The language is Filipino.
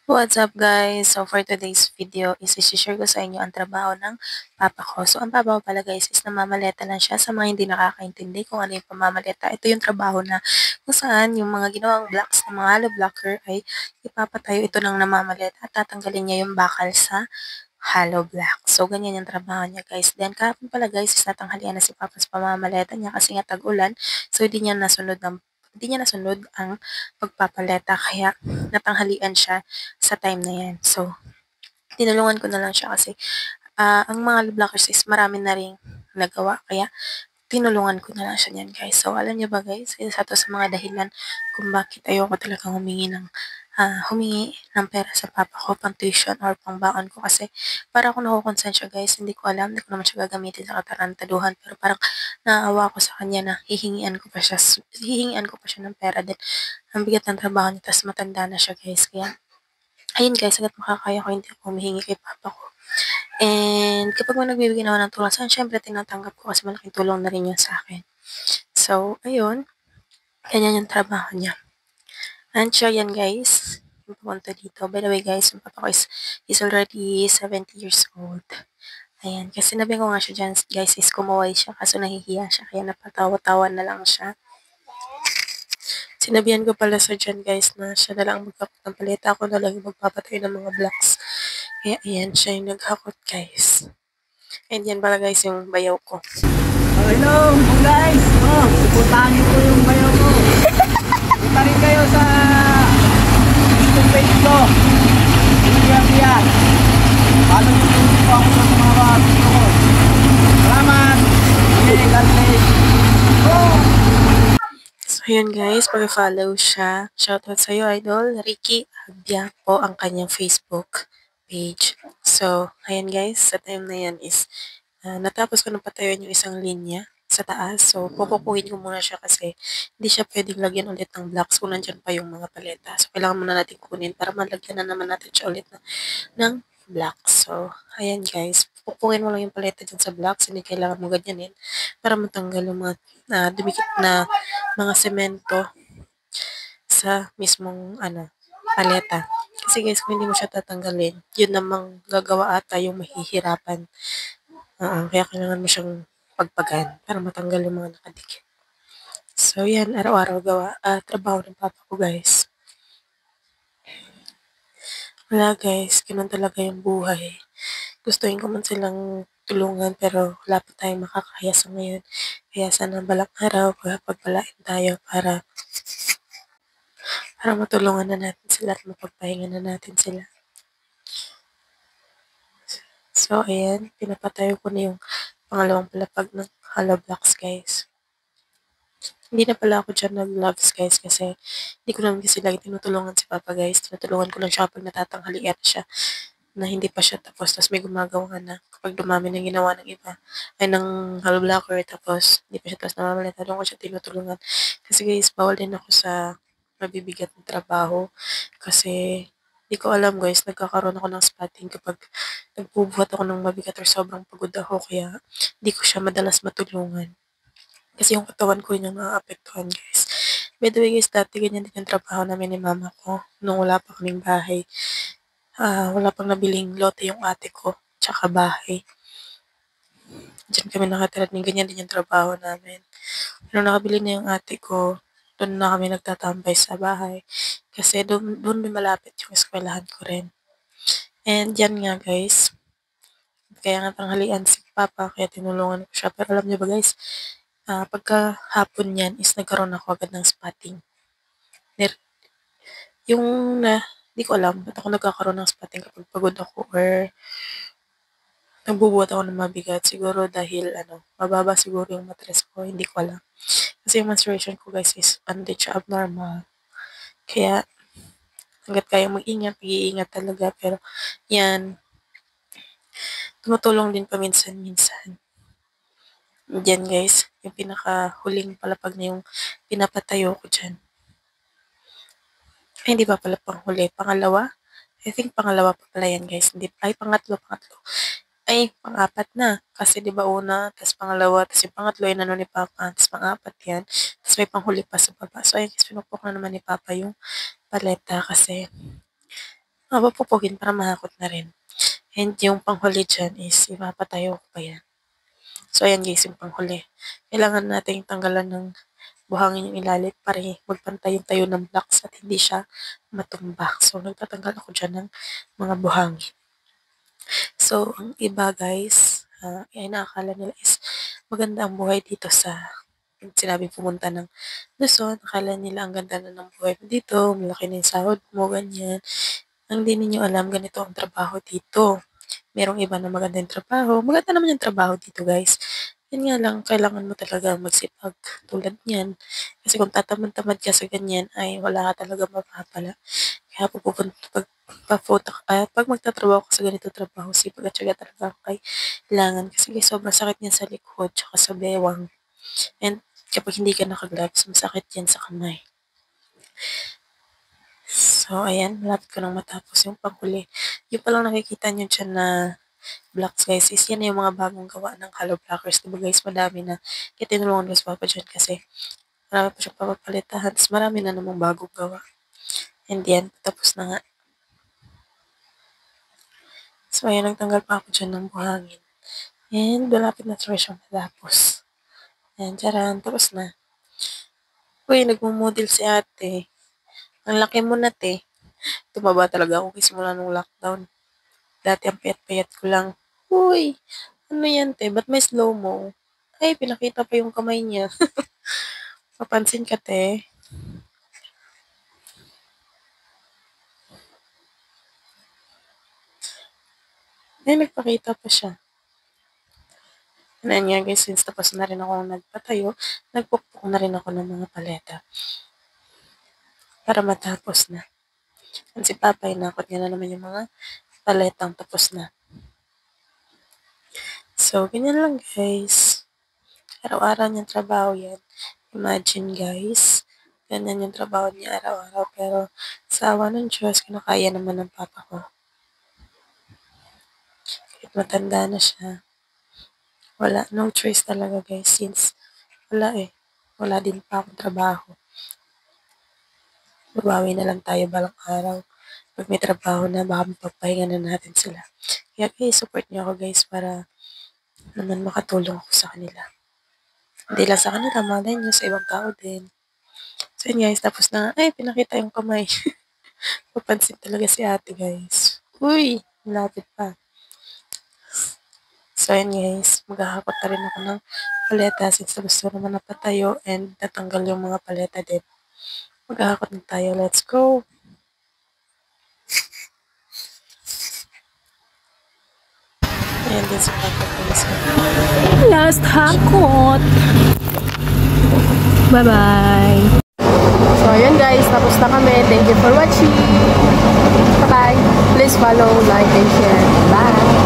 What's up guys? So for today's video is i-share ko sa inyo ang trabaho ng papa ko. So ang papa ko pala guys is namamaleta lang siya sa mga hindi nakakaintindi kung ano yung pamamaleta. Ito yung trabaho na kung saan yung mga ginawang blocks ng mga hollow blocker ay ipapatayo ito ng namamaleta at tatanggalin niya yung bakal sa hollow block. So ganyan yung trabaho niya guys. Then kahapon pala guys is natanghalian na si papa sa pamamaleta niya kasi nga tag-ulan. So hindi niya nasunod ang pagpapaleta kaya natanghalian siya sa time na yan. So, tinulungan ko na lang siya kasi ang mga blockers is marami na ring nagawa. Kaya, tinulungan ko na lang siya niyan guys. So, alam niyo ba guys, isa to sa mga dahilan kung bakit ayoko talagang humingi ng pera sa papa ko pang tuition or pang baon ko kasi para ako nakukonsensya guys, hindi ko alam, hindi ko naman siya gagamitin sa katarantaduhan pero parang naawa ko sa kanya na hihingian ko pa siya ng pera din. Ang bigat ng trabaho niya, tas matanda na siya guys. Kaya, ayun guys, hangga't makakaya ko hindi ako humihingi kay papa ko. And kapag may nagbibigay naman ng tulong sa'kin, syempre tinatanggap ko kasi malaking tulong na rin yun sa akin. So, ayun, ganyan yung trabaho niya. And siya yan guys, yung pumunta dito. By the way guys, yung papa ko is already 70 years old. Ayan, kasi sinabi ko nga siya dyan guys is kumuway siya kaso nahihiya siya kaya napatawa-tawa na lang siya. Sinabihan ko pala sa dyan guys na siya na lang ang maghakot ng paleta. Ako na lang yung magpapatay ng mga blocks. Kaya ayan, siya yung naghakot guys. And yan pala guys yung bayaw ko. Hello guys! Suportahan niyo po yung bayaw ko. Punta rin kayo sa Facebook page ko. Yan. Follow niyo po ako sa mga video ko. Salamat! Okay, God bless. So yun guys, pag-follow siya. Shoutout sa'yo idol. Ricky Abia po ang kanyang Facebook page. So, ayan guys, sa time na yan is natapos ko nang patayuan yung isang linya sa taas. So, pupukuhin ko muna siya kasi hindi siya pwedeng lagyan ulit ng blocks kung nandyan pa yung mga paleta. So, kailangan muna natin kunin para malagyan na naman natin siya ulit ng blocks. So, ayan guys, pupukuhin mo lang yung paleta dyan sa blocks. Hindi kailangan mo ganyanin para matanggal yung mga dumikit na mga semento sa mismong paleta. Kasi guys, kung hindi mo siya tatanggalin, yun namang gagawa ata yung mahihirapan. Kaya kailangan mo siyang pagpagan para matanggal yung mga nakadikit. So, yan, araw-araw trabaho ng papa ko, guys. Wala, guys, ganun talaga yung buhay. Gustuin ko man silang tulungan, pero wala pa tayong makakaya sa ngayon. Kaya sana balang araw, pagpalain tayo para matulungan na natin sila at mapagpahinga na natin sila. So, ayan, pinapatayo ko na yung pangalawang palapag ng hollow blocks, guys. Hindi na pala ako dyan nag-gloves guys kasi hindi ko naman kasi lagi tinutulungan si Papa guys. Tinutulungan ko lang siya pag natatanghalian siya na hindi pa siya tapos. Tapos may gumagawa na kapag dumami na ginawa ng iba ay ng hollow blocker tapos hindi pa siya tapos namamalita. Doon ko siya tinutulungan. Kasi guys, bawal din ako sa mabibigat na trabaho kasi hindi ko alam guys, nagkakaroon ako ng spotting kapag nagbubuhat ako ng mabigat or sobrang pagod ako kaya hindi ko siya madalas matulungan. Kasi yung katawan ko yun yung naaapektuhan guys. By the way guys, dati ganyan din yung trabaho namin ni mama ko nung wala pa kaming bahay. Wala pang nabiling lote yung ate ko, tsaka bahay. Diyan kami nakatira din, ganyan din yung trabaho namin. Pero nakabili na yung ate ko, doon na kami nagtatambay sa bahay. Kasi doon may malapit yung eskwelahan ko rin. And yan nga guys, kaya nga tanghalian si Papa, kaya tinulungan ko siya. Pero alam niyo ba guys, pagka hapon yan is nagkaroon ako agad ng spotting. Yung di ko alam ba't ako nagkakaroon ng spotting kapag pagod ako or nagbubuhat ako ng mabigat. Siguro dahil mababa siguro yung matres ko, hindi ko alam. Kasi yung menstruation ko guys is hindi siya abnormal. Kaya hanggat kaya mag-ingat, mag-iingat talaga. Pero yan, tumutulong din paminsan-minsan. Diyan guys, yung pinakahuling palapag na yung pinapatayo ko dyan. Ay, hindi pa pala panghuli. Pangalawa? I think pangalawa pa pala yan guys. Hindi, ay, pangatlo. Ay, pang-apat na. Kasi 'di ba una, tas pangalawa, tas yung pangatlo ay ni Papa, tas pang-apat 'yan. Tas may panghuli pa sa baba. So ayun guys, pinupok na naman ni Papa yung paleta kasi Papupugin para mahakot na rin. And yung panghuli dyan is ipapatayo ko pa yan. So, ayan guys, yung panghuli. Kailangan natin tanggalan ng buhangin yung ilalim para magpantay yung tayo ng blocks at hindi siya matumbak. So, nagtatanggal ako dyan ng mga buhangin. So, ang iba guys, ay nakakala nila is maganda ang buhay dito sa sinabi pumunta ng Luzon. Akala nila ang ganda na ng buhay mo dito, malaki na yung sahod mo, ganyan. Ang di ninyo alam, ganito ang trabaho dito. Merong iba na maganda yung trabaho. Maganda naman yung trabaho dito, guys. Yan nga lang, kailangan mo talaga magsipag tulad niyan. Kasi kung tatamad-tamad ka sa ganyan, ay wala ka talaga mapapala. Kaya pag magtatrabaho ka sa ganito trabaho, sipag at syaga talaga kailangan. Kasi guys, sobrang sakit niyan sa likod, tsaka sa bewang. And kapag hindi ka naka-gloves, masakit yan sa kamay. So, ayan, malapit ko nang matapos yung panghuli. Yung palang nakikita nyo dyan na blocks, guys, is yan yung mga bagong gawa ng hollow blockers. Diba, guys, madami na. Kaya tinulungan ko si Papa dyan kasi marami pa siyang papapalitahan. Tapos marami na namang bagong gawa. And yan, tapos na nga. So, ayan, nagtanggal pa ako dyan ng buhangin. And malapit na talaga siyang matapos. Ayan, tsaran, tapos na. Uy, nagmumodel si ate. Ang laki mo na, te. Tumaba talaga ako kasi mula nung lockdown. Dati ang payat-payat ko lang. Uy, ano yan, te? Ba't may slow-mo? Ay, pinakita pa yung kamay niya. Papansin ka, te. Ay, nagpakita pa siya. Ano nga, guys, since tapos na rin ako nagpatayo, nagpukpuk na rin ako ng mga paleta. Para matapos na. At si Papa, inakot niya na naman yung mga paletang tapos na. So, ganyan lang guys. Araw-araw niyang trabaho yan. Imagine guys, ganyan yung trabaho niya araw-araw. Pero sa awa ng Diyos, kinakaya naman ng Papa ko. Kahit matanda na siya. Wala, no choice talaga guys. Since wala din pa akong trabaho. Babawi na lang tayo balang araw. Pag may trabaho na, baka mapagpahinga na natin sila. Kaya guys, support niyo ako guys para naman makatulong ako sa kanila. Hindi lang sa kanila, malay niyo sa ibang tao din. So yun guys, tapos na, ay, pinakita yung kamay. Papansin talaga si ate guys. Uy, malapit pa. So yun guys, maghahakot na rin ako ng paleta since gusto naman napatayo and natanggal yung mga paleta din. Maghahakot na tayo. Let's go! Ayan din si Papa guys. Last hakot! Bye-bye! So, ayan guys. Tapos na kami. Thank you for watching. Bye-bye! Please follow, like, and share. Bye!